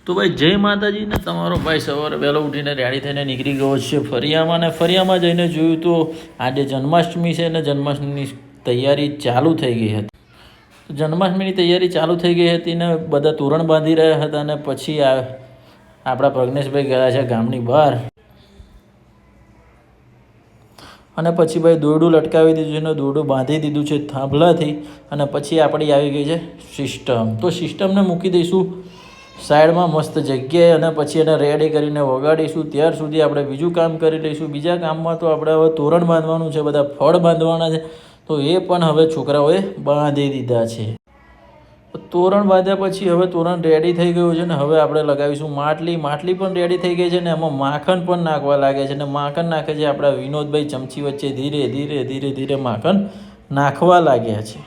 તો ભાઈ જય માતાજી ને તમારો ભાઈ સવારે વહેલો ઉઠીને રેડી થઈને નીકળી ગયો છે ફરિયામાં, ને ફરિયામાં જઈને જોયું તો આજે જન્માષ્ટમી છે ને જન્માષ્ટમીની તૈયારી ચાલુ થઈ ગઈ હતી. જન્માષ્ટમીની તૈયારી ચાલુ થઈ ગઈ હતી ને બધા તોરણ બાંધી રહ્યા હતા. અને પછી આપણા પ્રજ્ઞેશભાઈ ગયા છે ગામની બહાર, અને પછી ભાઈ દોરડું લટકાવી દીધું છે ને દોરડું બાંધી દીધું છે થાંભલાથી. અને પછી આપણી આવી ગઈ છે સિસ્ટમ. તો સિસ્ટમને મૂકી દઈશું સાઈડમાં મસ્ત જગ્યાએ, અને પછી એને રેડી કરીને વગાડીશું. ત્યાર સુધી આપણે બીજું કામ કરી લઈશું. બીજા કામમાં તો આપણે હવે તોરણ બાંધવાનું છે, બધા ફળ બાંધવાના છે, તો એ પણ હવે છોકરાઓએ બાંધી દીધા છે. તોરણ બાંધ્યા પછી હવે તોરણ રેડી થઈ ગયું છે ને હવે આપણે લગાવીશું માટલી. માટલી પણ રેડી થઈ ગઈ છે ને એમાં માખણ પણ નાખવા લાગે છે, ને માખણ નાખે છે આપણા વિનોદભાઈ ચમચી વચ્ચે ધીરે ધીરે ધીરે ધીરે માખણ નાખવા લાગ્યા છે.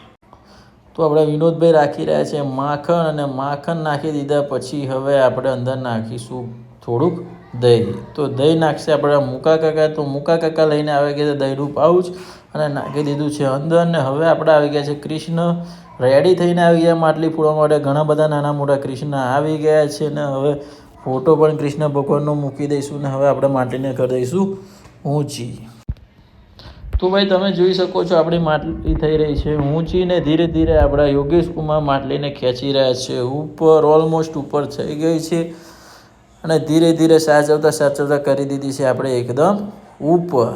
તો આપણે વિનોદભાઈ રાખી રહ્યા છે માખણ, અને માખણ નાખી દીધા પછી હવે આપણે અંદર નાખીશું થોડુંક દહીં. તો દહીં નાખશે આપણા મુકા કાકા. તો મુકા કાકા લઈને આવી ગયા છે દહીંનું પાઉચ અને નાખી દીધું છે અંદર. ને હવે આપણે આવી ગયા છે કૃષ્ણ રેડી થઈને આવી ગયા માટલી ફોડવા માટે. ઘણા બધા નાના મોટા કૃષ્ણ આવી ગયા છે ને હવે ફોટો પણ કૃષ્ણ ભગવાનનો મૂકી દઈશું. ને હવે આપણે માટલીને કરી દઈશું ઊંચી. તો ભાઈ તમે જોઈ શકો છો આપણી માટલી થઈ રહી છે ઊંચી, ને ધીરે ધીરે આપણા યોગેશ કુમાર માટલીને ખેંચી રહ્યા છે ઉપર. ઓલમોસ્ટ ઉપર થઈ ગઈ છે અને ધીરે ધીરે સાચવતા કરી દીધી છે આપણે એકદમ ઉપર.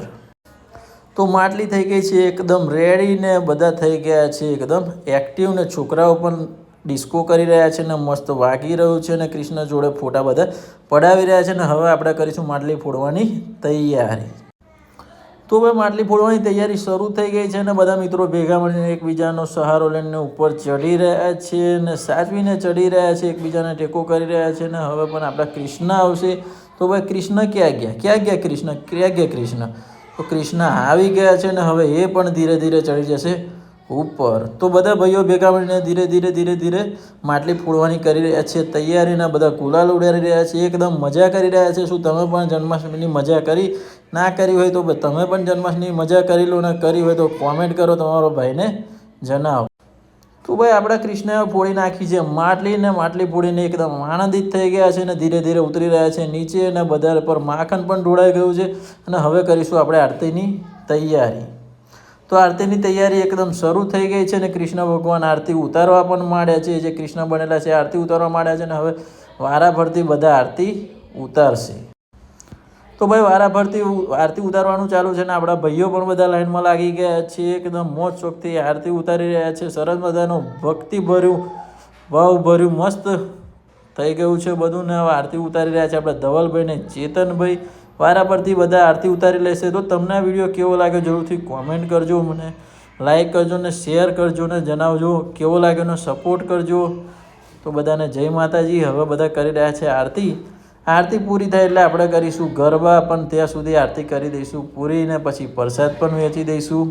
તો માટલી થઈ ગઈ છે એકદમ રેડી, ને બધા થઈ ગયા છે એકદમ એક્ટિવ, ને છોકરાઓ પણ ડિસ્કો કરી રહ્યા છે ને મસ્ત વાગી રહ્યું છે, ને કૃષ્ણ જોડે ફોટા બધા પડાવી રહ્યા છે. ને હવે આપણે કરીશું માટલી ફોડવાની તૈયારી. તો ભાઈ માટલી ફોડવાની તૈયારી શરૂ થઈ ગઈ છે, ને બધા મિત્રો ભેગા મળીને એકબીજાનો સહારો લઈને ઉપર ચડી રહ્યા છે, ને સાચવીને ચડી રહ્યા છે, એકબીજાને ટેકો કરી રહ્યા છે. ને હવે પણ આપણા કૃષ્ણ આવશે. તો ભાઈ કૃષ્ણ ક્યાં ગયા કૃષ્ણ? તો કૃષ્ણ આવી ગયા છે ને હવે એ પણ ધીરે ધીરે ચડી જશે ઉપર. તો બધા ભાઈઓ ભેગા મળીને ધીરે ધીરે માટલી ફોડવાની કરી રહ્યા છે તૈયારીના. બધા ગુલાલ ઉડાડી રહ્યા છે, એકદમ મજા કરી રહ્યા છે. શું તમે પણ જન્માષ્ટમીની મજા કરી? ના કરી હોય તો તમે પણ જન્માષ્ટમીની મજા કરી લો, ને કરી હોય તો કોમેન્ટ કરો, તમારો ભાઈને જણાવો. તો ભાઈ આપણા કૃષ્ણએ ફોડી નાખી છે માટલી, ને માટલી ફોડીને એકદમ આનંદિત થઈ ગયા છે, ને ધીરે ધીરે ઉતરી રહ્યા છે નીચે, અને બધા પર માખણ પણ ઢોળાઈ ગયું છે. અને હવે કરીશું આપણે આરતીની તૈયારી. તો આરતીની તૈયારી એકદમ શરૂ થઈ ગઈ છે, ને કૃષ્ણ ભગવાન આરતી ઉતારવા પણ માંડ્યા છે. જે કૃષ્ણ બનેલા છે આરતી ઉતારવા માંડ્યા છે, ને હવે વારાફરતી બધા આરતી ઉતારશે. તો ભાઈ વારાફરતી આરતી ઉતારવાનું ચાલુ છે, ને આપણા ભાઈઓ પણ બધા લાઈનમાં લાગી ગયા છે. એકદમ મોજ શોખથી આરતી ઉતારી રહ્યા છે. સરસ મજાનું ભક્તિભર્યું ભાવભર્યું મસ્ત થઈ ગયું છે બધું. ને હવે આરતી ઉતારી રહ્યા છે આપણા ધવલભાઈ ને ચેતનભાઈ. વારાફરતી બધા આરતી ઉતારી લેશે. તો તમને આ વિડીયો કેવો લાગ્યો જરૂરથી કોમેન્ટ કરજો, મને લાઈક કરજો, ને શેર કરજો, ને જણાવજો કેવો લાગ્યો, ને સપોર્ટ કરજો. તો બધાને જય માતાજી. હવે બધા કરી રહ્યા છે આરતી. આરતી પૂરી થાય એટલે આપણે કરીશું ગરબા, પણ ત્યાં સુધી આરતી કરી દઈશું પૂરી, ને પછી પ્રસાદ પણ વેચી દઈશું.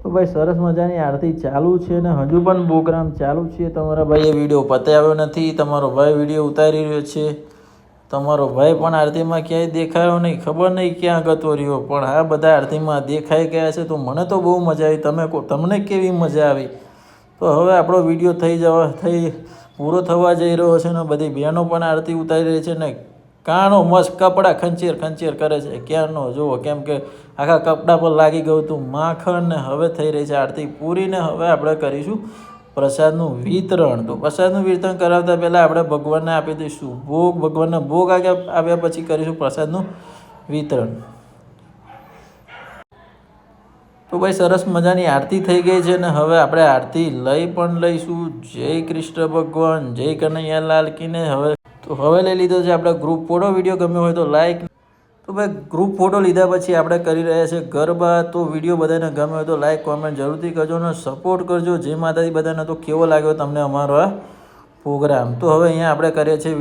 તો ભાઈ સરસ મજાની આરતી ચાલુ છે, ને હજુ પણ પ્રોગ્રામ ચાલુ છે. તમારા ભાઈએ વિડીયો પતાવ્યો નથી. તમારો ભાઈ વિડીયો ઉતારી રહ્યો છે. તમારો ભાઈ પણ આરતીમાં ક્યાંય દેખાયો નહીં, ખબર નહીં ક્યાં ગતો રહ્યો, પણ આ બધા આરતીમાં દેખાઈ ગયા છે. તો મને તો બહુ મજા આવી. તમને કેવી મજા આવી? તો હવે આપણો વિડીયો પૂરો થવા જઈ રહ્યો છે, ને બધી બહેનો પણ આરતી ઉતારી રહી છે, ને કાણો મસ્ત કપડાં ખંચેર કરે છે ક્યારનો જુઓ, કેમ કે આખા કપડાં પર લાગી ગયું હતું માખણ. ને હવે થઈ રહી છે આરતી પૂરી, ને હવે આપણે કરીશું પ્રસાદનું વિતરણ. તો પ્રસાદનું વિતરણ કરાવતા પહેલાં આપણે ભગવાનને આપી દઈશું ભોગ. ભગવાનને ભોગ આવ્યા પછી કરીશું પ્રસાદનું વિતરણ. તો ભાઈ સરસ મજાની આરતી થઈ ગઈ છે, ને હવે આપણે આરતી પણ લઈશું. જય કૃષ્ણ ભગવાન, જય કનૈયાલાલ કીને. હવે લઈ લીધો છે આપણે ગ્રુપ ફોટો. વિડીયો ગમ્યો હોય તો લાઈક. તો ભાઈ ગ્રુપ ફોટો લીધા પછી આપણે કરી રહ્યા છે ગરબા. તો વિડીયો બધાને ગમ્યો હોય તો લાઈક કોમેન્ટ જરૂરથી કરજો, ને સપોર્ટ કરજો. જય માતાજી બધાને. તો કેવો લાગ્યો તમને અમારો આ પ્રોગ્રામ? તો હવે અહીંયા આપણે કરીએ છીએ